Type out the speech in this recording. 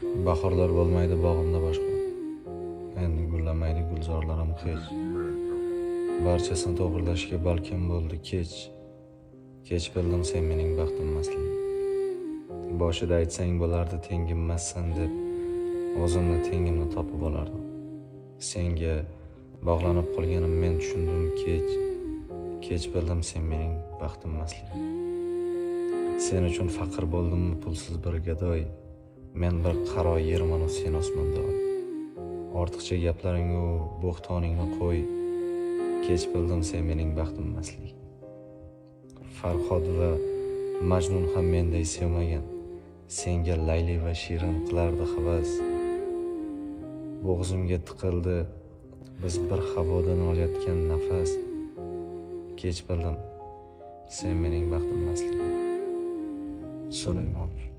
Bahorlar bo'lmaydi bog'imda boshqa, endi gullamaydi gulzorlarim hech. Barchasini to'g'rilashga balkim bo'ldi kech. Kech bildim sen mening baxtimmasligim. Boshida aytsang bo'lardi tengimmassan deb, o'zimni tengimni topib olardim. Senga bog'lanib qolganim men tushundim kech. Kech bildim sen mening baxtimmasligim. Sen uchun faqir bo'ldimmi pulsiz bir gadoy. Men bir qaro yerman sen osmonda. Ortiqcha gaplaringu bo'xtoningni qo'y. Kech bildim sen mening baxtimmasligim. Farhod va Majnun ham menday sevmagan. Senga Layli va Shirin qilardi havas. Bo'g'zimga tiqildi biz bir havodan olayotgan nafas. Kech bildim sen mening baxtimmasligim. Sulaymon.